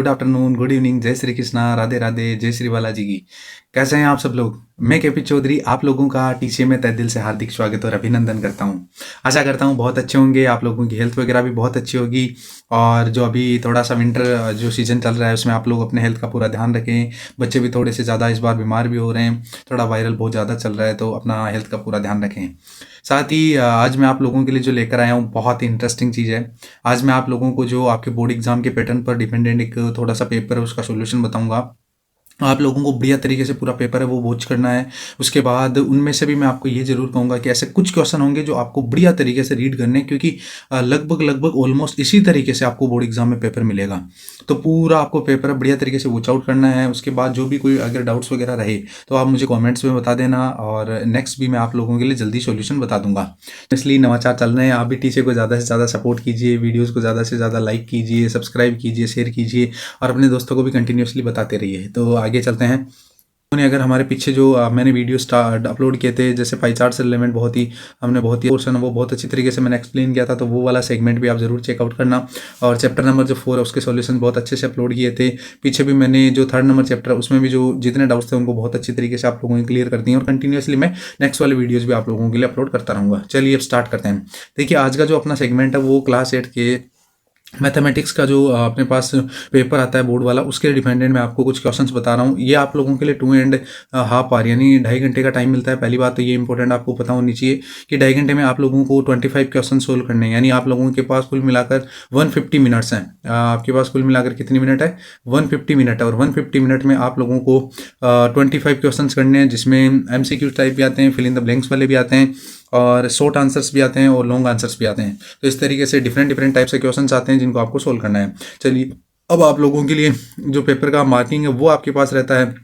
Good afternoon, good evening, जय श्री कृष्णा, राधे राधे, जय श्री बालाजी की। कैसे हैं आप सब लोग? मैं केपी चौधरी आप लोगों का टीसीए में तहे दिल से हार्दिक स्वागत और अभिनंदन करता हूं। आशा करता हूं बहुत अच्छे होंगे, आप लोगों की हेल्थ वगैरह भी बहुत अच्छी होगी। और जो अभी थोड़ा सा विंटर जो सीजन चल रहा है उसमें आप लोग अपने हेल्थ का पूरा ध्यान रखें। बच्चे भी थोड़े से ज़्यादा इस बार बीमार भी हो रहे हैं, थोड़ा वायरल बहुत ज़्यादा चल रहा है, तो अपना हेल्थ का पूरा ध्यान रखें। साथ ही आज मैं आप लोगों के लिए जो लेकर आया हूँ बहुत ही इंटरेस्टिंग चीज़ है। आज मैं आप लोगों को जो आपके बोर्ड एग्जाम के पैटर्न पर डिपेंडेंट एक थोड़ा सा पेपर है उसका सोल्यूशन बताऊंगा। आप लोगों को बढ़िया तरीके से पूरा पेपर है वो वॉच करना है। उसके बाद उनमें से भी मैं आपको ये जरूर कहूँगा कि ऐसे कुछ क्वेश्चन होंगे जो आपको बढ़िया तरीके से रीड करने हैं, क्योंकि लगभग लगभग ऑलमोस्ट इसी तरीके से आपको बोर्ड एग्जाम में पेपर मिलेगा। तो पूरा आपको पेपर बढ़िया तरीके से वॉच आउट करना है। उसके बाद जो भी कोई अगर डाउट्स वगैरह रहे तो आप मुझे कॉमेंट्स में बता देना, और नेक्स्ट भी मैं आप लोगों के लिए जल्दी सोल्यूशन बता दूंगा। इसलिए नवाचार चल रहे हैं, आप भी टीचर को ज़्यादा से ज़्यादा सपोर्ट कीजिए, वीडियोज़ को ज़्यादा से ज़्यादा लाइक कीजिए, सब्सक्राइब कीजिए, शेयर कीजिए और अपने दोस्तों को भी कंटिन्यूसली बताते रहिए। तो आगे चलते हैं। उन्होंने अगर हमारे पीछे जो मैंने वीडियो अपलोड किए थे, जैसे पाई चार्ट से रिलेवेंट हमने बहुत ही पोर्शन वो बहुत अच्छी तरीके से मैंने एक्सप्लेन किया था, तो वो वाला सेगमेंट भी आप जरूर चेकआउट करना। और चैप्टर नंबर जो 4 है उसके सॉल्यूशन बहुत अच्छे से अपलोड किए थे। पीछे भी मैंने जो 3rd नंबर चैप्टर उसमें भी जो जितने डाउट्स थे उनको बहुत अच्छी तरीके से आप लोगों ने क्लियर कर दिए, और कंटिन्यूसली मैं नेक्स्ट वाले वीडियोज़ भी आप लोगों के लिए अपलोड करता रहूँगा। चलिए अब स्टार्ट करते हैं। देखिए आज का जो अपना सेगमेंट है वो क्लास 8 के मैथमेटिक्स का जो अपने पास पेपर आता है बोर्ड वाला, उसके डिपेंडेंट मैं आपको कुछ क्वेश्चंस बता रहा हूँ। ये आप लोगों के लिए 2.5 आवर यानी 2.5 घंटे का टाइम मिलता है। पहली बात तो ये इंपॉर्टेंट आपको पता होनी चाहिए कि 2.5 घंटे में आप लोगों को 25 क्वेश्चन सोल्व करने हैं, यानी आप लोगों के पास कुल मिलाकर 150 मिनट्स हैं। आपके पास कुल मिलाकर कितनी मिनट है? 150 मिनट है। और 150 मिनट में आप लोगों को 25 क्वेश्चन करने हैं, जिसमें MCQ टाइप भी आते हैं, फिल इन द ब्लैंक्स वाले भी आते हैं, और शॉर्ट आंसर्स भी आते हैं और लॉन्ग आंसर्स भी आते हैं। तो इस तरीके से डिफरेंट डिफरेंट टाइप से क्वेश्चंस आते हैं जिनको आपको सोल्व करना है। चलिए अब आप लोगों के लिए जो पेपर का मार्किंग है वो आपके पास रहता है,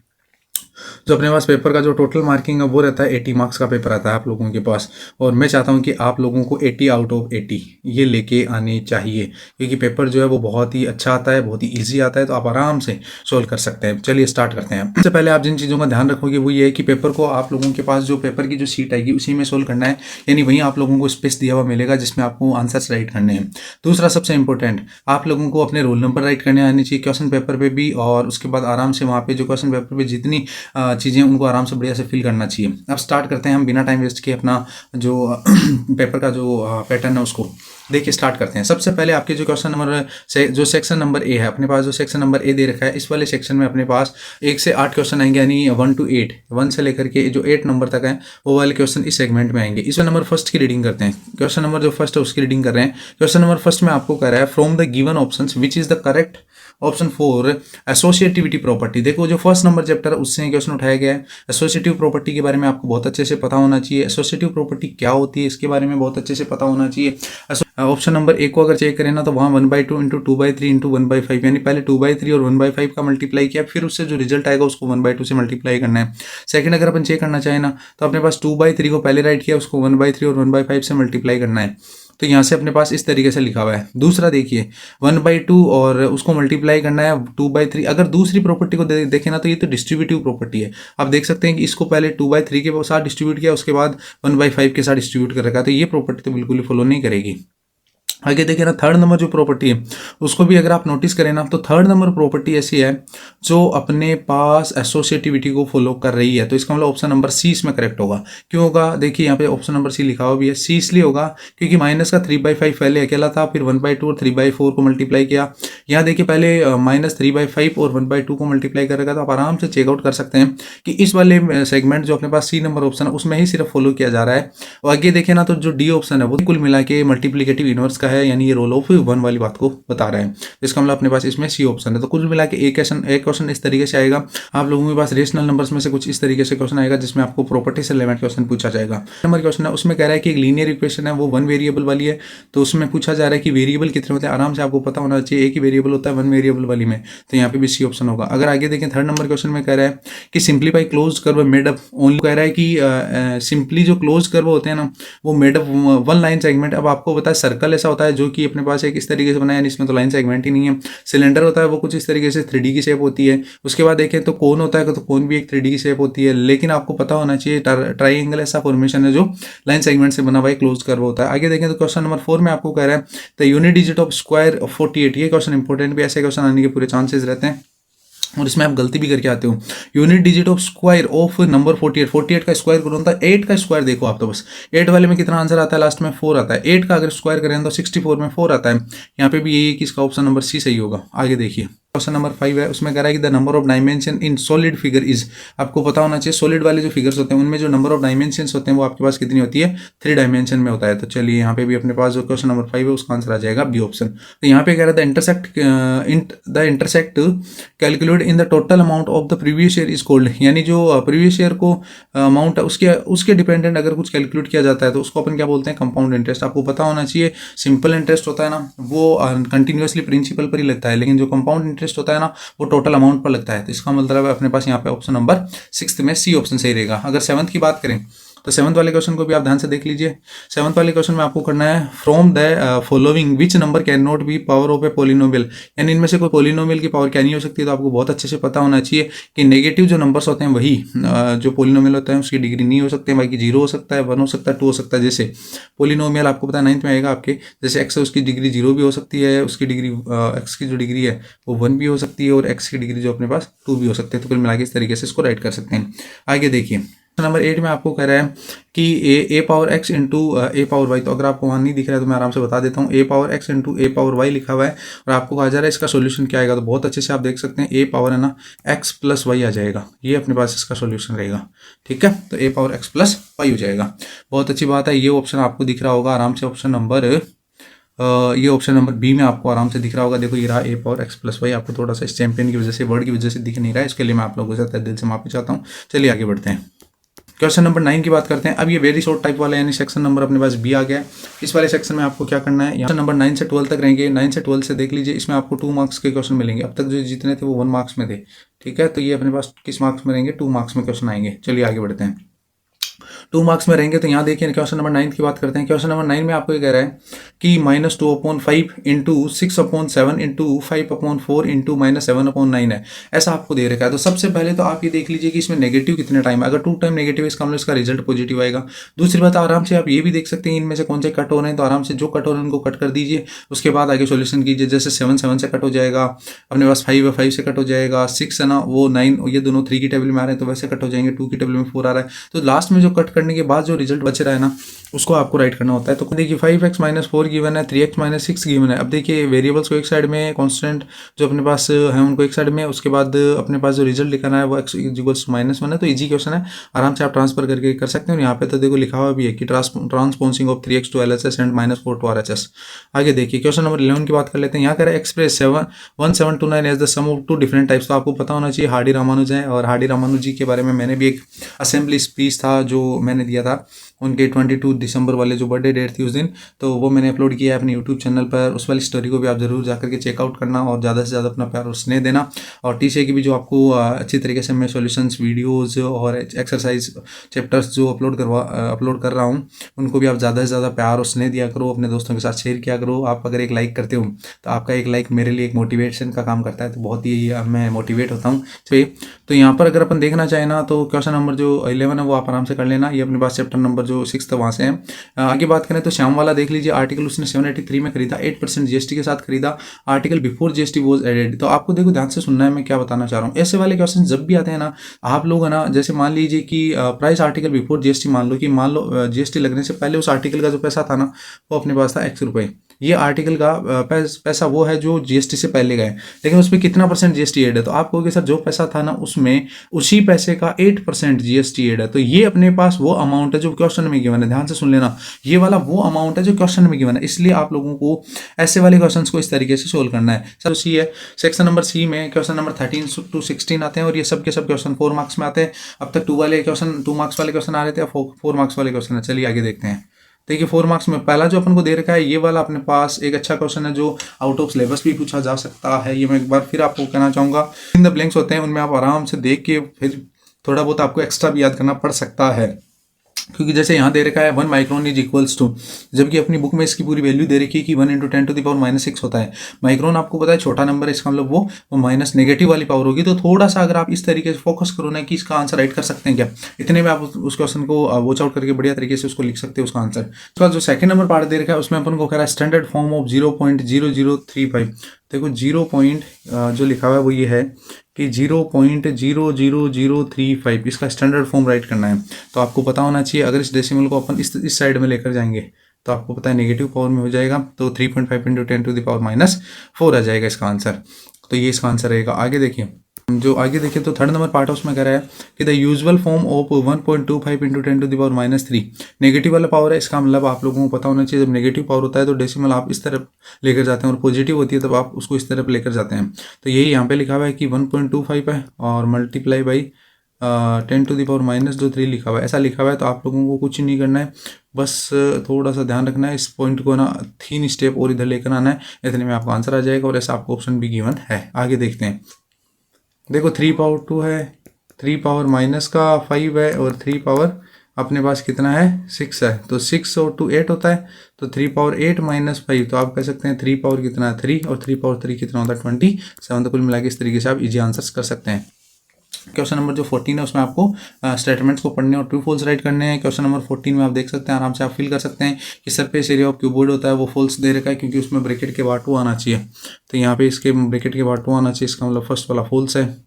जो अपने पास पेपर का जो टोटल मार्किंग है वो रहता है 80 मार्क्स का पेपर आता है आप लोगों के पास। और मैं चाहता हूं कि आप लोगों को 80 आउट ऑफ 80 ये लेके आने चाहिए, क्योंकि पेपर जो है वो बहुत ही अच्छा आता है, बहुत ही ईजी आता है, तो आप आराम से सोल्व कर सकते हैं। चलिए स्टार्ट करते हैं। सबसे पहले आप जिन चीज़ों का ध्यान रखोगे वो ये है कि पेपर को आप लोगों के पास जो पेपर की जो सीट आएगी उसी में सोल्व करना है, यानी वहीं आप लोगों को स्पेस दिया हुआ मिलेगा जिसमें आपको आंसर्स राइट करने हैं। दूसरा सबसे इंपॉर्टेंट, आप लोगों को अपने रोल नंबर राइट करने आने चाहिए क्वेश्चन पेपर पे भी, और उसके बाद आराम से वहाँ पे जो क्वेश्चन पेपर पे जितनी चीज़ें उनको आराम से बढ़िया से फिल करना चाहिए। अब स्टार्ट करते हैं हम बिना टाइम वेस्ट किए अपना जो पेपर का जो पैटर्न है उसको देखिए स्टार्ट करते हैं। सबसे पहले आपके जो क्वेश्चन नंबर जो सेक्शन नंबर ए है, अपने पास जो सेक्शन नंबर ए दे रखा है, इस वाले सेक्शन में अपने पास 1 से 8 क्वेश्चन आएंगे, यानी 1 to 8, 1 से लेकर के जो 8 नंबर तक है वो वाले क्वेश्चन इस सेगमेंट में आएंगे। इस नंबर फर्स्ट की रीडिंग करते हैं। क्वेश्चन नंबर जो फर्स्ट है उसकी रीडिंग कर रहे हैं। क्वेश्चन नंबर फर्स्ट में आपको कह रहा है from the given options which is the correct option for associativity property. देखो जो फर्स्ट नंबर चैप्टर है उससे क्वेश्चन उठाया गया है। एसोसिएटिव प्रॉपर्टी के बारे में आपको बहुत अच्छे से पता होना चाहिए। एसोसिएटिव प्रॉपर्टी क्या होती है इसके बारे में बहुत अच्छे से पता होना चाहिए। ऑप्शन नंबर 1 को अगर चेक करें ना तो वहाँ 1/2 इंटू 2/3 इंटू 1/5, यानी पहले 2/3 और 1/5 का मल्टीप्लाई किया, फिर उससे जो रिजल्ट आएगा उसको 1/2 से मल्टीप्लाई करना है। सेकंड अगर अपन चेक करना चाहें ना तो अपने पास 2/3 को पहले राइट किया, उसको 1/3 और 1/5 से मल्टीप्लाई करना है। तो यहाँ से अपने पास इस तरीके से लिखा हुआ है। दूसरा देखिए 1/2 और उसको मल्टीप्लाई करना है 2/3। अगर दूसरी प्रॉपर्टी को देखें ना तो ये तो डिस्ट्रीब्यूटिव प्रॉपर्टी है। आप देख सकते हैं कि इसको पहले 2/3 के साथ डिस्ट्रीब्यूट किया, उसके बाद 1/5 के साथ डिस्ट्रीब्यूट कर रखा है, तो ये प्रॉपर्टी तो बिल्कुल ही फॉलो नहीं करेगी। आगे देखिए ना 3rd नंबर जो प्रॉपर्टी है उसको भी अगर आप नोटिस करें ना तो 3rd नंबर प्रॉपर्टी ऐसी है जो अपने पास एसोसिएटिविटी को फॉलो कर रही है। तो इसका मतलब ऑप्शन नंबर सी इसमें करेक्ट होगा। क्यों होगा? देखिए यहाँ पे ऑप्शन नंबर सी लिखा हुआ भी है। सी इसलिए होगा क्योंकि माइनस का 3/5 पहले अकेला था, फिर 1/2 और 3/4 को मल्टीप्लाई किया। यहाँ देखिए पहले -3/5 और 1/2 को मल्टीप्लाई करेगा, तो आप आराम से चेकआउट कर सकते हैं कि इस वाले सेगमेंट जो अपने पास सी नंबर ऑप्शन है उसमें ही सिर्फ फॉलो किया जा रहा है। और आगे देखें ना तो जो डी ऑप्शन है वो कुल मिला के मल्टीप्लीकेटिव इनवर्स का है, यानी ये रोल ऑफ 1 वाली बात को बता रहे हैं। इसका मतलब अपने पास इसमें सी ऑप्शन है। तो कुल मिला के एक क्वेश्चन इस तरीके से आएगा। आप लोगों के पास रेशनल नंबर्स में से कुछ इस तरीके से क्वेश्चन आएगा जिसमें आपको प्रॉपर्टी से रिलेवेंट क्वेश्चन पूछा जाएगा। नंबर क्वेश्चन है उसमें कह रहा है कि एक लीनियर इक्वेशन है वो 1 वेरिएबल वाली है, तो उसमें पूछा जा रहा है कि वेरिएबल कितने होते हैं। आराम से आपको पता होना चाहिए, एक ही वेरिएबल होता है 1 वेरिएबल वाली में, तो यहाँ पे भी सी ऑप्शन होगा। अगर आगे देखें 3rd नंबर क्वेश्चन में कह रहा है कि simplify close curve made up only, कह रहा है कि सिंपली जो क्लोज कर्व होते हैं ना वो मेड अप 1 लाइन सेगमेंट। अब आपको पता है सर्कल ऐसा होता है जो कि अपने पास एक इस तरीके से बना है, यानी इसमें तो लाइन सेगमेंट ही नहीं है। सिलेंडर होता है वो कुछ इस तरीके से 3D की शेप होती है। उसके बाद देखें तो कोन होता है, तो कोन भी एक 3D की शेप होती है। लेकिन आपको पता होना चाहिए ट्राइंगल ऐसा फॉर्मेशन है जो लाइन सेगमेंट से बना हुआ एक क्लोज कर्व होता है। आगे देखें तो क्वेश्चन नंबर 4 में आपको कह रहा है the unit digit of square 48। ये क्वेश्चन इंपॉर्टेंट भी, ऐसे क्वेश्चन आने के पूरे चांसेस रहते हैं और इसमें आप गलती भी करके आते हो। Unit digit of square of number 48, 48 का स्क्वायर करो था 8 का स्क्वायर। देखो आप तो बस 8 वाले में कितना आंसर आता है, लास्ट में 4 आता है। 8 का अगर स्क्वायर करें तो 64 में 4 आता है। यहाँ पे भी यही है कि इसका ऑप्शन नंबर सी सही होगा। आगे देखिए क्वेश्चन नंबर 5 है, उसमें कह रहा है कि the number of dimension in solid figure is. आपको पता होना चाहिए सॉलिड वाले जो फिगर्स होते हैं उनमें जो नंबर ऑफ डायमेंशन होते हैं वो आपके पास कितनी होती है, 3 डायमेंशन में होता है। तो चलिए यहाँ पे भी अपने पास जो क्वेश्चन नंबर 5 है उसका आंसर आ जाएगा बी ऑप्शन। तो यहाँ पे कह रहा है the intersect calculate in the total amount of the previous year is cold, यानी जो प्रीवियस ईयर को अमाउंट है उसके डिपेंडेंट अगर कुछ कैलकुलेट किया जाता है तो उसको अपन क्या बोलते हैं, कंपाउंड इंटरेस्ट। आपको पता होना चाहिए सिंपल इंटरेस्ट होता है ना वो कंटिन्यूसली प्रिंसिपल पर ही लगता है, लेकिन जो कंपाउंड इंटरेस्ट होता है ना वो टोटल अमाउंट पर लगता है। तो इसका मतलब है अपने पास यहाँ पे ऑप्शन नंबर 6 में सी ऑप्शन सही रहेगा। अगर 7th की बात करें तो 7th वाले क्वेश्चन को भी आप ध्यान से देख लीजिए। 7th वाले क्वेश्चन में आपको करना है from the following which number can not be power of A polynomial, यानी इनमें से कोई पोलिनोमियल की पावर क्या नहीं हो सकती। तो आपको बहुत अच्छे से पता होना चाहिए कि नेगेटिव जो नंबर्स होते हैं वही जो पोलिनोमियल होता है उसकी डिग्री नहीं हो सकते, बाकी 0 हो सकता है, 1 हो सकता है, 2 हो सकता है। जैसे पोलिनोमियल आपको पता है 9th में आएगा आपके, जैसे एक्स है उसकी डिग्री 0 भी हो सकती है, उसकी डिग्री एक्स की जो डिग्री है वो 1 भी हो सकती है, और एक्स की डिग्री जो अपने पास 2 भी हो सकते हैं। तो कुल मिला के इस तरीके से इसको राइट कर सकते हैं। आगे देखिए नंबर 8 में आपको कह रहा है कि ए पावर एक्स इंटू ए पावर वाई। तो अगर आपको वहाँ नहीं दिख रहा है तो मैं आराम से बता देता हूँ। ए पावर एक्स इंटू ए पावर वाई लिखा हुआ है और आपको कहा जा रहा है इसका सोल्यूशन क्या आएगा। तो बहुत अच्छे से आप देख सकते हैं ए पावर है ना एक्स प्लस वाई आ जाएगा, ये अपने पास इसका सोल्यूशन रहेगा। ठीक है, तो ए पावर एक्स प्लस वाई हो जाएगा। बहुत अच्छी बात है, ये ऑप्शन आपको दिख रहा होगा आराम से। ऑप्शन नंबर ये ऑप्शन नंबर बी में आपको आराम से दिख रहा होगा। देखो ये रहा ए पावर एक्स प्लस वाई। आपको थोड़ा सा इस चैंपियन की वजह से वर्ड की वजह से दिख नहीं रहा है, इसके लिए मैं आप लोगों से तहे दिल से माफी चाहता हूँ। चलिए आगे बढ़ते हैं, क्वेश्चन नंबर 9 की बात करते हैं। अब ये वेरी शॉर्ट टाइप वाला यानी सेक्शन नंबर अपने पास बी आ गया है। इस वाले सेक्शन में आपको क्या करना है, यहाँ नंबर 9 से 12 तक रहेंगे। 9 से 12 से देख लीजिए, इसमें आपको 2 मार्क्स के क्वेश्चन मिलेंगे। अब तक जो जितने थे वो 1 मार्क्स में थे। ठीक है, तो ये अपने पास किस मार्क्स में रहेंगे, 2 मार्क्स में क्वेश्चन आएंगे। चलिए आगे बढ़ते हैं, 2 मार्क्स में रहेंगे। तो यहाँ देखिए क्वेश्चन नंबर 9 की बात करते हैं। क्वेश्चन नंबर 9 में आपको ये कह रहा है कि -2/5 इंटू 6/7 इंटू 5/4 इंटू -7/9 है, ऐसा आपको दे रखा है। तो सबसे पहले तो आप ये देख लीजिए कि इसमें नेगेटिव कितने टाइम है। अगर 2 टाइम नेगेटिव है इसका मतलब इसका रिजल्ट पॉजिटिव आएगा। दूसरी बात आराम से आप ये भी देख सकते हैं इनमें से कौन से कट हो रहे हैं, तो आराम से जो कट हो रहे हैं उनको कट कर दीजिए। उसके बाद आगे सोल्यूशन कीजिए। जैसे 7 से कट हो जाएगा, अपने पास 5 से कट हो जाएगा, 6 है ना वो 9, ये दोनों 3 की टेबल में आ रहे हैं तो वैसे कट हो जाएंगे, 2 की टेबल में 4 आ रहा है। तो लास्ट में जो कट करने के बाद जो रिजल्ट बच रहा है ना उसको आपको राइट करना होता है। तो देखिए 5x - 4 गिवन है, 3x - 6 गिवन है। अब देखिए वेरिएबल्स को एक साइड में, कांस्टेंट जो अपने पास है उनको एक साइड में, उसके बाद अपने पास जो रिजल्ट लिखाना है वो x = -1 है। तो इजी क्वेश्चन है, आराम से आप ट्रांसफर करके कर सकते हैं। और यहाँ पे तो देखो लिखा हुआ भी है कि transposing of 3x to LHS and -4 to RHS। आगे देखिए क्वेश्चन नंबर 11 की बात कर लेते हैं। यहाँ कह रहा है express 1729 as the sum of 2 different types. तो आपको पता होना चाहिए हार्डी रामानुज है, और हार्डी रामानुज जी के बारे में मैंने भी एक असेंबली स्पीच था जो मैंने दिया था, उनके 22 दिसंबर वाले जो बर्थडे डेट थी उस दिन, तो वो मैंने अपलोड किया है अपने यूट्यूब चैनल पर। उस वाली स्टोरी को भी आप जरूर जाकर के चेकआउट करना और ज़्यादा से ज़्यादा अपना प्यार और स्नेह देना। और टीसीए की भी जो आपको अच्छी तरीके से मैं सॉल्यूशंस वीडियोस और एक्सरसाइज चैप्टर्स जो अपलोड कर रहा हूँ उनको भी आप ज़्यादा से ज़्यादा प्यार और स्नेह दिया करो, अपने दोस्तों के साथ शेयर किया करो। आप अगर एक लाइक करते हो तो आपका एक लाइक मेरे लिए एक मोटिवेशन का काम करता है, तो बहुत ही मैं मोटिवेट होता हूँ। तो यहाँ पर अगर अपन देखना चाहें ना तो क्वेश्चन नंबर जो 11 है वो आप आराम से कर लेना। ये अपने पास चैप्टर नंबर जो 6 वहाँ से है। आगे बात करें तो श्याम वाला देख लीजिए, आर्टिकल उसने 783 में खरीदा, 8% जीएसटी के साथ खरीदा। Article before GST was added. तो आपको देखो ध्यान से सुनना है मैं क्या बताना चाह रहा हूँ। ऐसे वाले क्वेश्चन जब भी आते हैं ना, आप लोग है ना, जैसे मान लीजिए कि प्राइस आर्टिकल बिफोर जीएसटी, मान लो जीएसटी लगने से पहले उस आर्टिकल का जो पैसा था ना वो अपने पास था ₹X। ये आर्टिकल का पैसा वो है जो जीएसटी से पहले गए, लेकिन उस पर कितना % जीएसटी एड है। तो आप कहोगे सर जो पैसा था ना उसमें उसी पैसे का 8% जीएसटी एड है। तो ये अपने पास वो अमाउंट है जो क्वेश्चन में गिवन है। ध्यान से सुन लेना, ये वाला वो अमाउंट है जो क्वेश्चन में गिवन है। इसलिए आप लोगों को ऐसे वाले क्वेश्चंस को इस तरीके से सोल्व करना है। सर सी है, सेक्शन नंबर सी में क्वेश्चन नंबर 13 to 16 आते हैं और ये सब के सब क्वेश्चन 4 मार्क्स में आते हैं। अब तक 2 मार्क्स वाले क्वेश्चन आ रहे थे, 4 मार्क्स वाले क्वेश्चन है। चलिए आगे देखते हैं। देखिए 4 मार्क्स में पहला जो अपन को दे रखा है ये वाला अपने पास एक अच्छा क्वेश्चन है जो आउट ऑफ सिलेबस भी पूछा जा सकता है। ये मैं एक बार फिर आपको कहना चाहूँगा, इन द ब्लैंक्स होते हैं उनमें आप आराम से देख के फिर थोड़ा बहुत आपको एक्स्ट्रा भी याद करना पड़ सकता है। क्योंकि जैसे यहाँ दे रखा है 1 माइक्रोन इज इक्वल्स टू, जबकि अपनी बुक में इसकी पूरी वैल्यू दे रखी है कि 1 इंटू 10⁻�6 होता है। माइक्रोन आपको पता है छोटा नंबर है, इसका मतलब वो माइनस नेगेटिव वाली पावर होगी। तो थोड़ा सा अगर आप इस तरीके से फोकस करो ना कि इसका आंसर राइट कर सकते हैं क्या, इतने में आप उस क्वेश्चन को वॉच आउट करके बढ़िया तरीके से उसको लिख सकते हो उसका आंसर। उसके बाद जो सेकंड नंबर पार्ट दे रखा है उसमें अपन को कह रहा है स्टैंडर्ड फॉर्म ऑफ 0.0035। देखो 0 पॉइंट जो लिखा हुआ है वो ये है कि 0.00035 इसका स्टैंडर्ड फॉर्म राइट करना है। तो आपको पता होना चाहिए, अगर इस डेसिमल को अपन इस साइड में लेकर जाएंगे तो आपको पता है नेगेटिव पावर में हो जाएगा, तो 3.5 इंटू 10⁻⁴ आ जाएगा इसका आंसर। तो ये इसका आंसर रहेगा। आगे देखिए तो थर्ड नंबर पार्ट है उसमें कह रहा है कि the usual form of 1.25 into 10⁻³ negative वाला पावर है। इसका मतलब आप लोगों को पता होना चाहिए, जब नेगेटिव पावर होता है तो डेसिमल आप इस तरफ लेकर जाते हैं और पॉजिटिव होती है तब आप उसको इस तरफ लेकर जाते हैं। तो यही यहाँ पे लिखा हुआ है कि 1.25 है और मल्टीप्लाई बाई 10⁻³ लिखा हुआ है, ऐसा लिखा हुआ है। तो आप लोगों को कुछ नहीं करना है, बस थोड़ा सा ध्यान रखना है, इस पॉइंट को ना 3 स्टेप और इधर लेकर आना है, इतने में आपका आंसर आ जाएगा। और ऐसा आपको ऑप्शन भी गिवन है। आगे देखते हैं। देखो 3 पावर 2 है, 3 पावर -5 है और 3 पावर अपने पास कितना है 6 है। तो 6 और 2 8 होता है, तो 3 पावर 8 -5, तो आप कह सकते हैं 3 पावर कितना है 3 और 3 पावर 3 कितना होता है 27। तो कुल मिला के इस तरीके से आप इजी आंसर्स कर सकते हैं। क्वेश्चन नंबर जो 14 है उसमें आपको स्टेटमेंट्स को पढ़ने और ट्रू फॉल्स राइट करने हैं। क्वेश्चन नंबर 14 में आप देख सकते हैं, आराम से आप फील कर सकते हैं कि सरफेस एरिया ऑफ क्यूबोर्ड होता है वो फॉल्स दे रखा है, क्योंकि उसमें ब्रैकेट के बाद 2 आना चाहिए। तो यहाँ पे इसके ब्रैकेट के बाद 2 आना चाहिए, इसका मतलब फर्स्ट वाला फॉल्स है।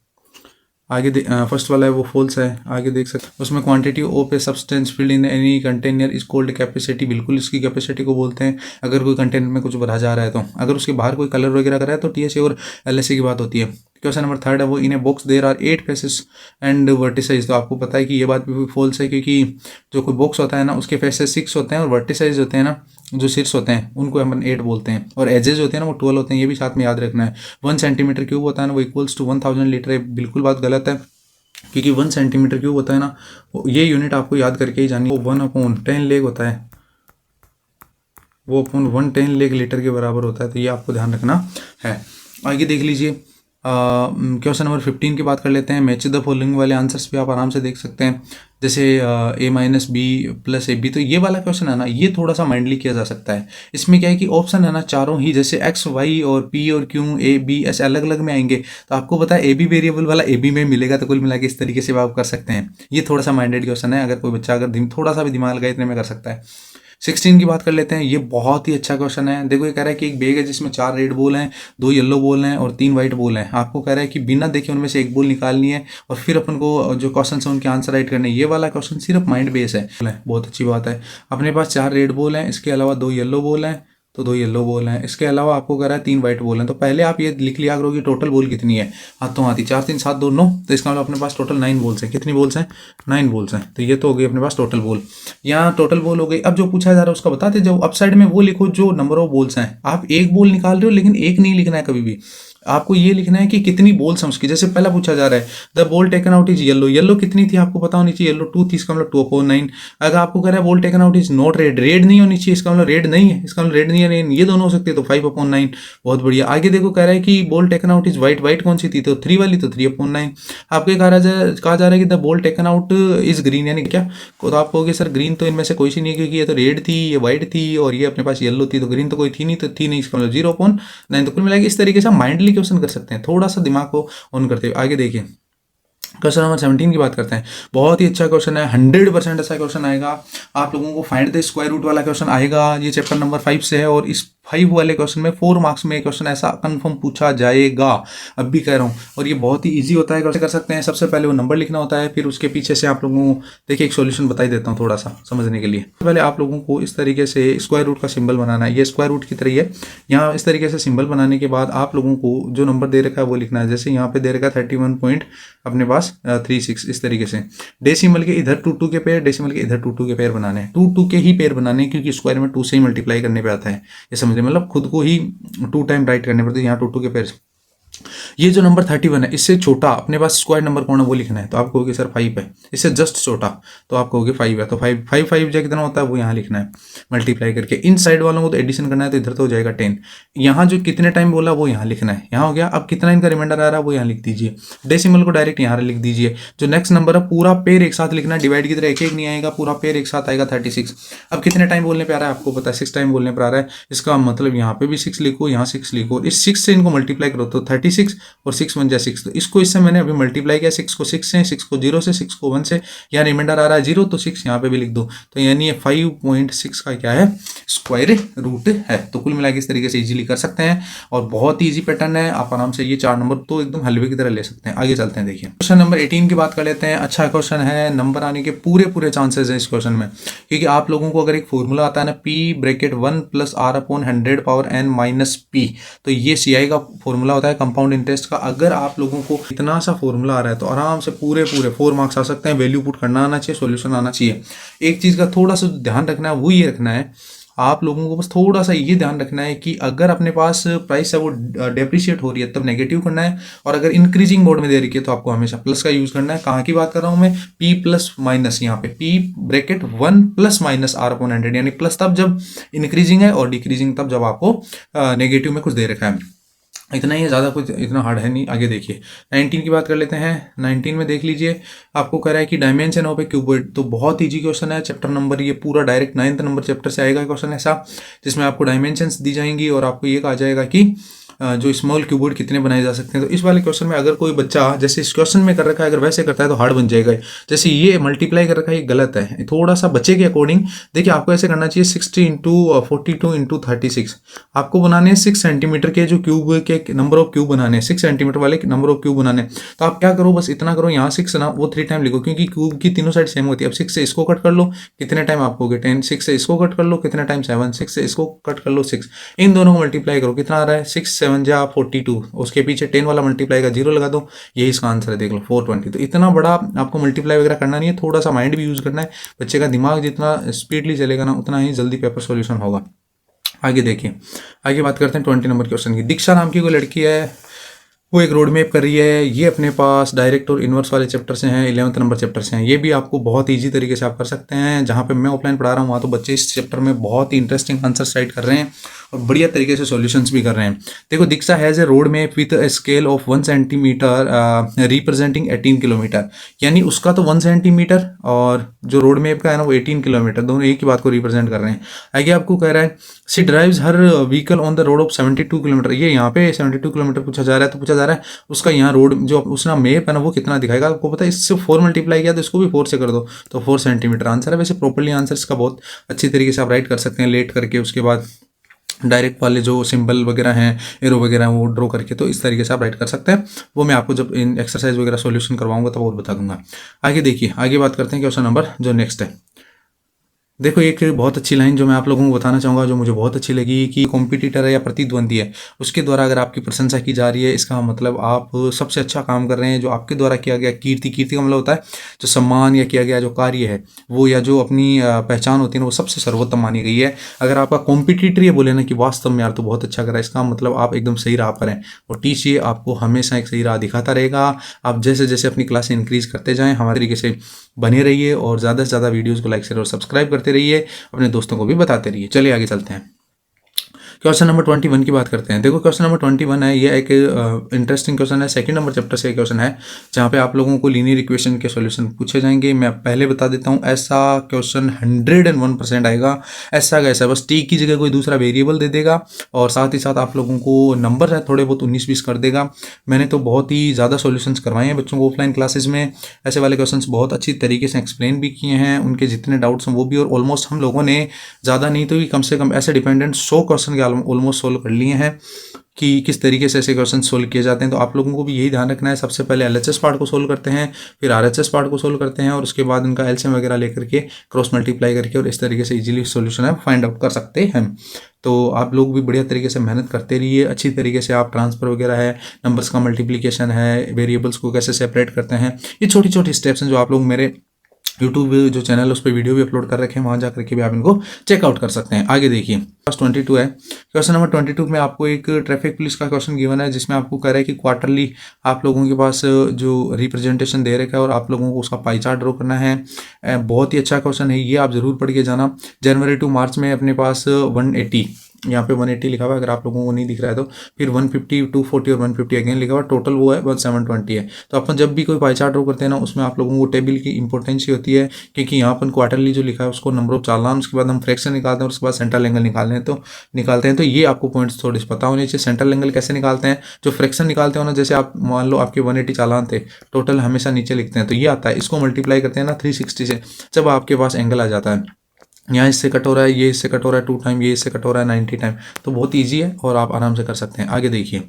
आगे फर्स्ट वाला है वो फॉल्स है। आगे देख सकते हैं उसमें quantity of a substance filled in any container is called capacity, बिल्कुल इसकी कैपेसिटी को बोलते हैं। अगर कोई कंटेनर में कुछ भरा जा रहा है तो अगर उसके बाहर कोई कलर वगैरह करा है तो THA और LSA की बात होती है। क्वेश्चन नंबर 3 है वो in a box there are 8 faces and vertices. तो आपको पता है कि ये बात भी फॉल्स है, क्योंकि जो कोई बॉक्स होता है ना उसके फेसेस 6 होते हैं और वर्टिसाइज होते हैं ना जो शीर्ष होते हैं उनको हम 8 बोलते हैं, और एजेस होते हैं ना वो 12 होते हैं। ये भी साथ में याद रखना है। 1 सेंटीमीटर क्यूब होता है ना वो इक्वल्स टू 1000 लीटर है, बिल्कुल बात गलत है, क्योंकि 1 सेंटीमीटर क्यूब होता है ना ये यूनिट आपको याद करके ही जानी, वो 1/10 लेग होता है, वो 1/10 लेग लीटर के बराबर होता है। तो ये आपको ध्यान रखना है। आगे देख लीजिए क्वेश्चन नंबर 15 की बात कर लेते हैं। मैच द फॉलोइंग वाले आंसर्स भी आप आराम से देख सकते हैं, जैसे A - B + AB। तो ये वाला क्वेश्चन है ना ये थोड़ा सा माइंडली किया जा सकता है। इसमें क्या है कि ऑप्शन है ना चारों ही जैसे X Y और P और Q A B ऐसे अलग अलग में आएंगे। तो आपको पता है AB वेरिएबल वाला AB में मिलेगा, तो कुल मिला के इस तरीके से आप कर सकते हैं। ये थोड़ा सा माइंडेड क्वेश्चन है, अगर कोई बच्चा अगर थोड़ा सा भी दिमाग लगाए इतने में कर सकता है। 16 की बात कर लेते हैं। ये बहुत ही अच्छा क्वेश्चन है। देखो ये कह रहा है कि एक बैग है जिसमें 4 रेड बॉल हैं, 2 येलो बॉल हैं और 3 वाइट बॉल हैं। आपको कह रहा है कि बिना देखे उनमें से एक बॉल निकालनी है और फिर अपन को जो क्वेश्चन है उनके आंसर राइट करने। ये वाला क्वेश्चन सिर्फ माइंड बेस है, बहुत अच्छी बात है। अपने पास 4 रेड बॉल हैं, इसके अलावा 2 येलो बॉल हैं, तो 2 येलो बॉल हैं। इसके अलावा आपको कह रहा है 3 वाइट बॉल हैं। तो पहले आप ये लिख लिया करो कि टोटल बॉल कितनी है, हाथों हाथी 4 3 7 2 9, तो इसका मतलब अपने पास टोटल 9 बॉल्स हैं। कितनी बॉल्स हैं 9 बॉल्स हैं। तो ये तो हो गई अपने पास टोटल बॉल, यहाँ टोटल बॉल हो गई। अब जो पूछा जा रहा है उसका बताते, जो अप साइड में वो लिखो जो नंबर ऑफ बॉल्स हैं। आप एक बॉल निकाल रहे हो लेकिन एक नहीं लिखना है कभी भी, आपको ये लिखना है कि कितनी बॉल्स हैं उसकी। जैसे पहला पूछा जा रहा है the ball taken out is yellow, yellow कितनी थी आपको पता होनी चाहिए, येलो 2 थी, इसका मतलब 2/9। अगर आपको कह रहा है ball taken out is not red, red नहीं होनी चाहिए, इसका मतलब रेड नहीं है, इसका मतलब रेड नहीं है, ये दोनों हो सकते हैं, तो 5/9। बहुत बढ़िया। आगे देखो कह रहा है कि ball taken out is white, white कौन सी थी, तो 3 वाली, तो 3/9। आपको कहा जा रहा है कि the ball taken out is green, यानी क्या, तो आप कहोगे सर ग्रीन तो इनमें से कोई सी नहीं, क्योंकि ये तो रेड थी, ये वाइट थी और ये अपने पास येलो थी, तो ग्रीन तो कोई थी नहीं, तो थी नहीं, इसका मतलब 0/9। तो कुल मिला के इस तरीके से माइंडली क्वेश्चन कर सकते हैं, थोड़ा सा दिमाग को ऑन करते हुए। आगे देखिए क्वेश्चन नंबर 17 की बात करते हैं। बहुत ही अच्छा क्वेश्चन है, 100% ऐसा क्वेश्चन आएगा। आप लोगों को फाइंड द स्क्वायर रूट वाला क्वेश्चन आएगा, ये चैप्टर नंबर 5 से है, और इस 5 वाले क्वेश्चन में 4 मार्क्स में क्वेश्चन ऐसा कंफर्म पूछा जाएगा, अब भी कह रहा हूँ। और ये बहुत ही इजी होता है, कैसे कर सकते हैं। सबसे पहले वो नंबर लिखना होता है, फिर उसके पीछे से आप लोगों को देखिए एक सॉल्यूशन बता ही देता हूँ थोड़ा सा समझने के लिए। पहले आप लोगों को इस तरीके से स्क्वायर रूट का सिंबल बनाना है, ये स्क्वायर रूट की तरह है। यहाँ इस तरीके से सिंबल बनाने के बाद आप लोगों को जो नंबर दे रखा है वो लिखना है। जैसे यहाँ पे दे रखा है 31 पॉइंट अपने पास 36, इस तरीके से। डेसिमल के इधर 2 के पेयर, डेसिमल के इधर 2 के पेयर बनाने हैं, 2 के ही पेयर बनाने हैं, क्योंकि स्क्वायर में 2 से ही मल्टीप्लाई करने पे आता है। ये समझिए, मतलब खुद को ही 2 टाइम राइट करने पड़ते हैं। यहाँ 2 के पेयर ये जो नंबर 31 है इससे छोटा अपने पास स्क्वायर नंबर कौन है वो लिखना है, तो आप कहोगे सर 5 है। इससे जस्ट छोटा तो आप कहोगे 5 है, तो 5 जो कितना होता है वो यहाँ लिखना है मल्टीप्लाई करके। इन साइड वालों को तो एडिशन करना है तो इधर तो हो जाएगा 10। यहाँ जो कितने टाइम बोला वो यहाँ लिखना है, यहाँ हो गया। अब कितना इनका रिमाइंडर आ रहा है वो यहाँ लिख दीजिए, डेसिमल को डायरेक्ट यहाँ लिख दीजिए। जो नेक्स्ट नंबर है पूरा पेयर एक साथ लिखना है, डिवाइड की तरह एक एक नहीं आएगा, पूरा पेयर एक साथ आएगा 36। अब कितने टाइम बोलने पे आ रहा है आपको पता है, 6 टाइम बोलने पर आ रहा है। इसका मतलब यहाँ पे भी 6 लिखो, यहाँ 6 लिखो, इस 6 से इनको मल्टीप्लाई करो तो 36 और 6 1 जा 6। तो इसको इससे मैंने अभी मल्टीप्लाई किया, 6 को 6 से, 6 को 0 से, 6 को 1 से, यहाँ रिमाइंडर आ रहा है 0 तो 6 यहाँ पे भी लिख दो। तो यानी ये 5.6 का क्या है स्क्वायर रूट है। तो कुल मिला के इस तरीके से इजीली कर सकते हैं और बहुत ही इजी पैटर्न है। आप आराम से ये 4 नंबर तो एकदम हलवे की तरह ले सकते हैं। आगे चलते हैं, देखिए क्वेश्चन नंबर 18 की बात कर लेते हैं। अच्छा क्वेश्चन है, नंबर आने के पूरे चांसेस हैं इस क्वेश्चन में, क्योंकि आप लोगों को अगर एक फॉर्मूला आता है ना P bracket 1 plus R upon 100 power n minus P, तो ये CI का फॉर्मूला होता है कंपाउंड इंटरेस्ट का। अगर आप लोगों को इतना सा फॉर्मूला आ रहा है तो आराम से पूरे 4 मार्क्स आ सकते हैं। वैल्यू पुट करना आना चाहिए, सॉल्यूशन आना चाहिए। एक चीज़ का थोड़ा सा ध्यान रखना है, वो ये रखना है आप लोगों को, बस थोड़ा सा ये ध्यान रखना है कि अगर अपने पास प्राइस है वो डेप्रिशिएट हो रही है तब नेगेटिव करना है, और अगर इंक्रीजिंग मोड में दे रही है तो आपको हमेशा प्लस का यूज करना है। कहाँ की बात कर रहा हूँ मैं, P प्लस माइनस, यहाँ पे P bracket 1 plus minus R upon 100, यानी प्लस तब जब इंक्रीजिंग है और डिक्रीजिंग तब जब आपको नेगेटिव में कुछ दे रखा है। इतना ही, ज़्यादा कुछ इतना हार्ड है नहीं। आगे देखिए 19 की बात कर लेते हैं। 19 में देख लीजिए, आपको कह रहा है कि डायमेंशन ऑफ ए क्यूबॉइड, तो बहुत ईजी क्वेश्चन है। चैप्टर नंबर ये पूरा डायरेक्ट 9th नंबर चैप्टर से आएगा क्वेश्चन ऐसा, जिसमें आपको डायमेंशंस दी जाएंगी और आपको ये कहा जाएगा कि जो स्मॉल क्यूबॉइड कितने बनाए जा सकते हैं। तो इस वाले क्वेश्चन में अगर कोई बच्चा जैसे इस क्वेश्चन में कर रखा है अगर वैसे करता है तो हार्ड बन जाएगा। जैसे ये मल्टीप्लाई कर रखा है ये गलत है, थोड़ा सा बच्चे के अकॉर्डिंग देखिए आपको ऐसे करना चाहिए 60 इंटू 42 इंटू 36। आपको बनाने हैं 6 सेंटीमीटर के जो क्यूब के नंबर ऑफ क्यूब बनाने हैं, 6 सेंटीमीटर वाले नंबर ऑफ क्यूब बनाने। तो आप क्या करो, बस इतना करो, यहाँ 6 ना वो 3 टाइम लिखो, क्योंकि क्यूब की तीनों साइड सेम होती है। अब 6 से इसको कट कर लो, कितने टाइम आपको हो गए 10, 6 से इसको कट कर लो, कितने टाइम 7, 6 से इसको कट कर लो 6, इन दोनों को मल्टीप्लाई करो, कितना आ रहा है 6 7 जा 42, उसके पीछे 10 वाला मल्टीप्लाई का 0 लगा दो, यही इसका आंसर है, देख लो 420। तो इतना बड़ा आपको मल्टीप्लाई वगैरह करना नहीं है, थोड़ा सा माइंड भी यूज करना है। बच्चे का दिमाग जितना स्पीडली चलेगा ना उतना ही जल्दी पेपर सॉल्यूशन होगा। आगे देखिए, आगे बात करते हैं 20 नंबर क्वेश्चन की। दीक्षा नाम की कोई लड़की है, वो एक रोड मैप कर रही है। ये अपने पास डायरेक्ट और इन्वर्स वाले चैप्टर से हैं, 11th नंबर चैप्टर से हैं। ये भी आपको बहुत ईजी तरीके से आप कर सकते हैं। जहाँ पे मैं ऑफलाइन पढ़ा रहा हूँ वहाँ तो बच्चे इस चैप्टर में बहुत ही इंटरेस्टिंग आंसर राइट कर रहे हैं और बढ़िया तरीके से सॉल्यूशंस भी कर रहे हैं। देखो, Diksha has a road map with a scale of 1 centimetre representing 18 kilometre, यानी उसका तो 1 सेंटीमीटर और जो रोड मैप का है ना वो 18 किलोमीटर, दोनों एक ही बात को रिप्रेजेंट कर रहे हैं। आगे आपको कह रहा है she drives her vehicle on the road of 72 kilometre. ये यहाँ पे 72 किलोमीटर पूछा जा रहा है, तो पूछा जा रहा है उसका यहाँ रोड जो उसका मैप है ना वो कितना दिखाएगा। आपको पता है इससे 4 मल्टीप्लाई किया तो इसको भी 4 से कर दो तो 4 सेंटीमीटर आंसर है। वैसे प्रॉपर्ली आंसर इसका बहुत अच्छी तरीके से आप राइट कर सकते हैं लेट करके, उसके बाद डायरेक्ट वाले जो सिंबल वगैरह हैं, एरो वगैरह हैं, वो ड्रॉ करके, तो इस तरीके से आप राइट कर सकते हैं। वो मैं आपको जब इन एक्सरसाइज वगैरह सॉल्यूशन करवाऊंगा तब और बता दूंगा। आगे देखिए, आगे बात करते हैं क्वेश्चन नंबर जो नेक्स्ट है। देखो, एक बहुत अच्छी लाइन जो मैं आप लोगों को बताना चाहूँगा, जो मुझे बहुत अच्छी लगी कि कॉम्पिटिटर है या प्रतिद्वंदी है उसके द्वारा अगर आपकी प्रशंसा की जा रही है, इसका मतलब आप सबसे अच्छा काम कर रहे हैं। जो आपके द्वारा किया गया कीर्ति का मतलब होता है जो सम्मान या किया गया जो कार्य है वो, या जो अपनी पहचान होती है ना, वो सबसे सर्वोत्तम मानी गई है। अगर आपका कॉम्पिटिटर ये बोले ना कि वास्तव में यार तो बहुत अच्छा करा, इसका मतलब आप एकदम सही राह पर हैं और टीसीए आपको हमेशा एक सही राह दिखाता रहेगा। आप जैसे जैसे अपनी क्लासें इंक्रीज करते जाएँ हमारे तरीके से बने रहिए और ज़्यादा से ज़्यादा वीडियोज़ को लाइक शेयर और सब्सक्राइब करते रहिए, अपने दोस्तों को भी बताते रहिए। चलिए आगे चलते हैं, क्वेश्चन नंबर 21 की बात करते हैं। देखो, क्वेश्चन नंबर 21 है, ये एक इंटरेस्टिंग क्वेश्चन है, 2nd नंबर चैप्टर से क्वेश्चन है, जहाँ पे आप लोगों को लीनियर इक्वेशन के सॉल्यूशन पूछे जाएंगे। मैं पहले बता देता हूँ, ऐसा क्वेश्चन 101% आएगा। ऐसा का ऐसा, बस टी की जगह कोई दूसरा वेरिएबल दे देगा और साथ ही साथ आप लोगों को नंबर है थोड़े बहुत 19-20 कर देगा। मैंने तो बहुत ही ज़्यादा सॉल्यूशंस करवाए हैं बच्चों को ऑफलाइन क्लासेस में। ऐसे वाले क्वेश्चन बहुत अच्छी तरीके से एक्सप्लेन भी किए हैं, उनके जितने डाउट्स हैं वो भी, और ऑलमोस्ट हम लोगों ने ज़्यादा नहीं तो भी कम से कम ऐसे डिपेंडेंट 100 क्वेश्चन के ऑलमोस्ट सोल्व कर लिए हैं कि किस तरीके से ऐसे क्वेश्चन सोल्व किए जाते हैं। तो आप लोगों को भी यही ध्यान रखना है, सबसे पहले एलएचएस पार्ट को सोल्व करते हैं, फिर आरएचएस पार्ट को सोल्व करते हैं और उसके बाद उनका एलसीएम वगैरह लेकर के क्रॉस मल्टीप्लाई करके और इस तरीके से इजीली सॉल्यूशन है फाइंड आउट कर सकते हैं। तो आप लोग भी बढ़िया तरीके से मेहनत करते रहिए, अच्छी तरीके से आप ट्रांसफर वगैरह है, नंबर्स का मल्टीप्लीकेशन है, वेरिएबल्स को कैसे सेपरेट करते हैं, ये छोटी छोटी स्टेप्स हैं जो आप लोग मेरे यूट्यूब जो चैनल है उस पर वीडियो भी अपलोड कर रखे हैं, वहाँ जा करके भी आप इनको चेकआउट कर सकते हैं। आगे देखिए बस 22 है, क्वेश्चन नंबर 22 में आपको एक ट्रैफिक पुलिस का क्वेश्चन गिवन है, जिसमें आपको कह रहा है कि क्वार्टरली आप लोगों के पास जो रिप्रेजेंटेशन दे रखा है और आप लोगों को उसका पाई चार्ट ड्रॉ करना है। बहुत ही अच्छा क्वेश्चन है, ये आप जरूर पढ़ के जाना। जनवरी टू मार्च में अपने पास 180, यहाँ पे 180 लिखा हुआ है, अगर आप लोगों को नहीं दिख रहा है तो फिर 150, 240 और 150 अगेन लिखा हुआ है, टोटल वो है 1720 है। तो अपन जब भी कोई पाई चार्ट ड्रॉ करते हैं ना, उसमें आप लोगों को टेबल की इंपॉर्टेंस ही होती है, क्योंकि यहाँ अपन क्वार्टरली जो लिखा है उसको नंबर ऑफ चालान, उसके बाद हम फ्रैक्शन निकालते हैं, उसके बाद सेंट्रल एंगल निकालते हैं। तो ये आपको पॉइंट्स थोड़े से पता होने चाहिए। सेंट्रल एंगल कैसे निकालते हैं, जो फ्रैक्शन निकालते हो ना, जैसे आप मान लो आपके 180 चालान थे, टोटल हमेशा नीचे लिखते हैं, तो ये आता है, इसको मल्टीप्लाई करते हैं ना 360 से, जब आपके पास एंगल आ जाता है, यहाँ इससे कट हो रहा है, ये इससे कट हो रहा है 2 टाइम, ये इससे कट हो रहा है 90 टाइम, तो बहुत इजी है और आप आराम से कर सकते हैं। आगे देखिए,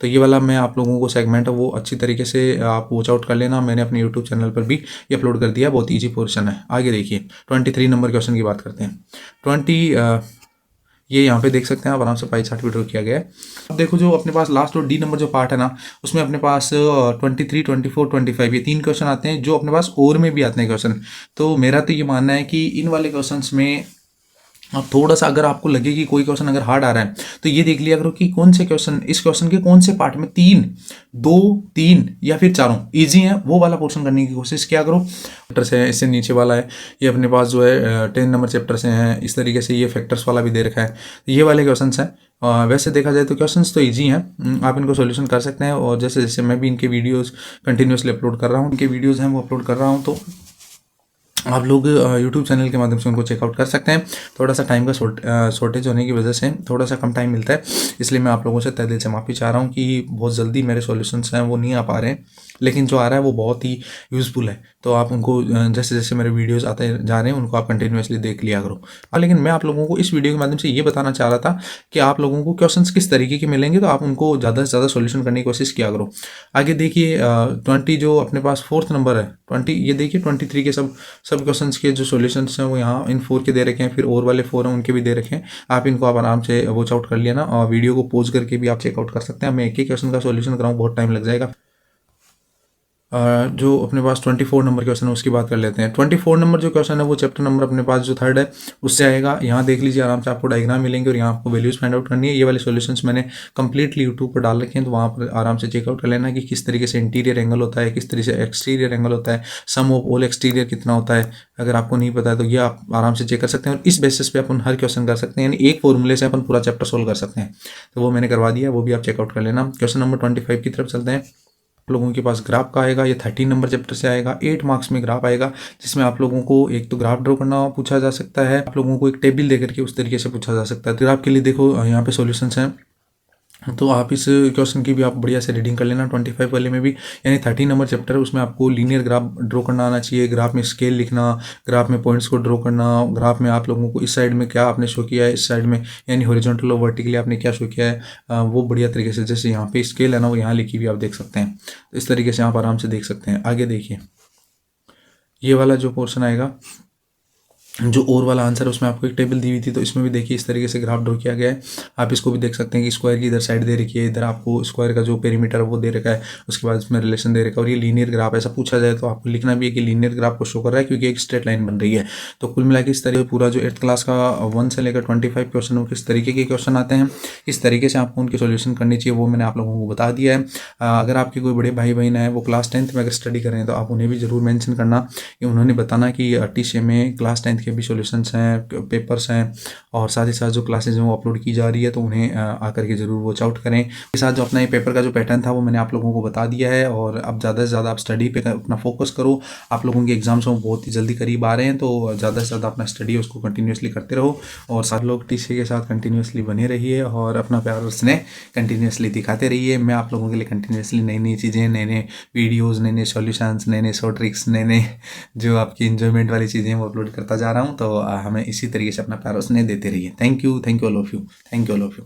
तो ये वाला मैं आप लोगों को सेगमेंट है वो अच्छी तरीके से आप वॉच आउट कर लेना, मैंने अपने यूट्यूब चैनल पर भी ये अपलोड कर दिया, बहुत ईजी पोर्शन है। आगे देखिए 23 नंबर क्वेश्चन की बात करते हैं। 20 ये यहाँ पे देख सकते हैं आप, आराम से पाई चार्ट भी ड्रॉ किया गया है। अब देखो जो अपने पास लास्ट और डी नंबर जो पार्ट है ना, उसमें अपने पास 23, 24, 25 ये 3 क्वेश्चन आते हैं, जो अपने पास और में भी आते हैं क्वेश्चन। तो मेरा तो ये मानना है कि इन वाले क्वेश्चन में अब थोड़ा सा अगर आपको लगे कि कोई क्वेश्चन अगर हार्ड आ रहा है, तो ये देख लिया करो कि कौन से क्वेश्चन, इस क्वेश्चन के कौन से पार्ट में 3 या फिर चारों इजी हैं, वो वाला पोर्शन करने की कोशिश किया करो। चैप्टर से है, इससे नीचे वाला है, ये अपने पास जो है 10 नंबर चैप्टर से हैं, इस तरीके से ये फैक्टर्स वाला भी दे रखा है, ये वाले क्वेश्चन हैं। वैसे देखा जाए तो क्वेश्चंस तो इजी हैं, आप इनको सॉल्यूशन कर सकते हैं। और जैसे जैसे मैं भी इनके वीडियोस कंटिन्यूसली अपलोड कर रहा हूँ, इनके वीडियोस हैं वो अपलोड कर रहा हूँ, तो आप लोग यूट्यूब चैनल के माध्यम से उनको चेकआउट कर सकते हैं। थोड़ा सा टाइम का शॉर्टेज होने की वजह से थोड़ा सा कम टाइम मिलता है, इसलिए मैं आप लोगों से तहे दिल से माफ़ी चाह रहा हूँ कि बहुत जल्दी मेरे सॉल्यूशंस हैं वो नहीं आ पा रहे हैं, लेकिन जो आ रहा है वो बहुत ही यूज़फुल है। तो आप उनको जैसे जैसे मेरे वीडियोस आते जा रहे हैं उनको आप कंटिन्यूसली देख लिया करो। लेकिन मैं आप लोगों को इस वीडियो के माध्यम से ये बताना चाह रहा था कि आप लोगों को क्वेश्चंस किस तरीके के मिलेंगे, तो आप उनको ज़्यादा से ज़्यादा सॉल्यूशन करने की कोशिश किया करो। आगे देखिए 20 जो अपने पास 4th नंबर है 20, ये देखिए 23 के सब क्वेश्चन के जो सॉल्यूशंस हैं वो यहाँ इन 4 के दे रखे हैं, फिर और वाले 4 हैं उनके भी दे रखे हैं। आप इनको आप आराम से वॉच आउट कर लिया ना, और वीडियो को पॉज करके भी आप चेकआउट कर सकते हैं। मैं एक ही क्वेश्चन का सॉल्यूशन कराऊँ बहुत टाइम लग जाएगा। जो अपने पास 24 नंबर क्वेश्चन है उसकी बात कर लेते हैं। 24 नंबर जो क्वेश्चन है वो चैप्टर नंबर अपने पास जो 3rd है उससे आएगा। यहाँ देख लीजिए आराम से, आपको डायग्राम मिलेंगे और यहाँ आपको वैल्यूज फाइंड आउट करनी है। ये वाले सॉल्यूशंस मैंने कंप्लीटली यूट्यूब पर डाल रखे हैं, तो वहाँ पर आराम से चेकआउट कर लेना कि किस तरीके से इंटीरियर एंगल होता है, किस तरीके से एक्सटीरियर एंगल होता है, सम ऑफ ऑल एक्सटीरियर कितना होता है। अगर आपको नहीं पता है तो ये आप आराम से चेक कर सकते हैं, और इस बेसिस पे अपन हर क्वेश्चन कर सकते हैं, यानी एक फॉर्मूले से अपन पूरा चैप्टर सोल्व कर सकते हैं। तो वो मैंने करवा दिया, वो भी आप चेकआउट कर लेना। क्वेश्चन नंबर 25 की तरफ चलते हैं। लोगों के पास ग्राफ का आएगा, ये 13 नंबर चैप्टर से आएगा। 8 मार्क्स में ग्राफ आएगा, जिसमें आप लोगों को एक तो ग्राफ ड्रॉ करना पूछा जा सकता है, आप लोगों को एक टेबल देकर के उस तरीके से पूछा जा सकता है। ग्राफ के लिए देखो यहाँ पे सॉल्यूशंस हैं, तो आप इस क्वेश्चन की भी आप बढ़िया से रीडिंग कर लेना। 25 वाले में भी, यानी 13 नंबर चैप्टर है, उसमें आपको लीनियर ग्राफ ड्रॉ करना आना चाहिए, ग्राफ में स्केल लिखना, ग्राफ में पॉइंट्स को ड्रॉ करना, ग्राफ में आप लोगों को इस साइड में क्या आपने शो किया है, इस साइड में यानी हॉरिजॉन्टल और वर्टिकली आपने क्या शो किया है, वो बढ़िया तरीके से, जैसे यहाँ पे स्केल है ना वो यहाँ लिखी हुई आप देख सकते हैं, तो इस तरीके से आप आराम से देख सकते हैं। आगे देखिए ये वाला जो पोर्शन आएगा, जो और वाला आंसर है उसमें आपको एक टेबल दी हुई थी, तो इसमें भी देखिए इस तरीके से ग्राफ ड्रॉ किया गया है। आप इसको भी देख सकते हैं कि स्क्वायर की इधर साइड दे रखी है, इधर आपको स्क्वायर का जो पेरीमीटर है वो दे रखा है, उसके बाद इसमें रिलेशन दे रखा है, और ये लीनियर ग्राफ ऐसा पूछा जाए तो आपको लिखना भी है कि लीनियर ग्राफ को शो कर रहा है, क्योंकि एक स्ट्रेट लाइन बन रही है। तो कुल मिला के इस तरीके पूरा जो 8th क्लास का 1 से लेकर 25 क्वेश्चन, वो किस तरीके के क्वेश्चन आते हैं, किस तरीके से आपको उनके सोल्यूशन करनी चाहिए, वो मैंने आप लोगों को बता दिया है। अगर आपके कोई बड़े भाई बहन है वो क्लास 10th में अगर स्टडी कर रहे हैं, तो आप उन्हें भी जरूर मेंशन करना कि उन्होंने बताना कि TCA में क्लास 10th के भी सॉल्यूशंस हैं, पेपर्स हैं, और साथ ही साथ जो क्लासेज हैं वो अपलोड की जा रही है, तो उन्हें आकर के जरूर वॉच आउट करें। इसके साथ जो अपना ये पेपर का जो पैटर्न था वो मैंने आप लोगों को बता दिया है, और अब ज़्यादा से ज़्यादा आप स्टडी पे अपना फोकस करो। आप लोगों के एग्जाम्स हैं बहुत ही जल्दी करीब आ रहे हैं, तो ज़्यादा से ज़्यादा अपना स्टडी उसको कंटिन्यूसली करते रहो, और साथ लोग TCA के साथ कंटिन्यूसली बने रहिए, और अपना प्यार स्नेह कंटिन्यूसली दिखाते रहिए। मैं आप लोगों के लिए कंटिन्यूसली नई नई चीज़ें, नए नए वीडियोज़, नए नए सॉल्यूशंस, नए नए शॉर्ट ट्रिक्स, नए नए जो आपकी इंजॉयमेंट वाली चीज़ें वो अपलोड करता जा रहा हूँ। तो हमें इसी तरीके से अपना प्यार स्नेह देते रहिए। Thank you all of you, thank you all of you.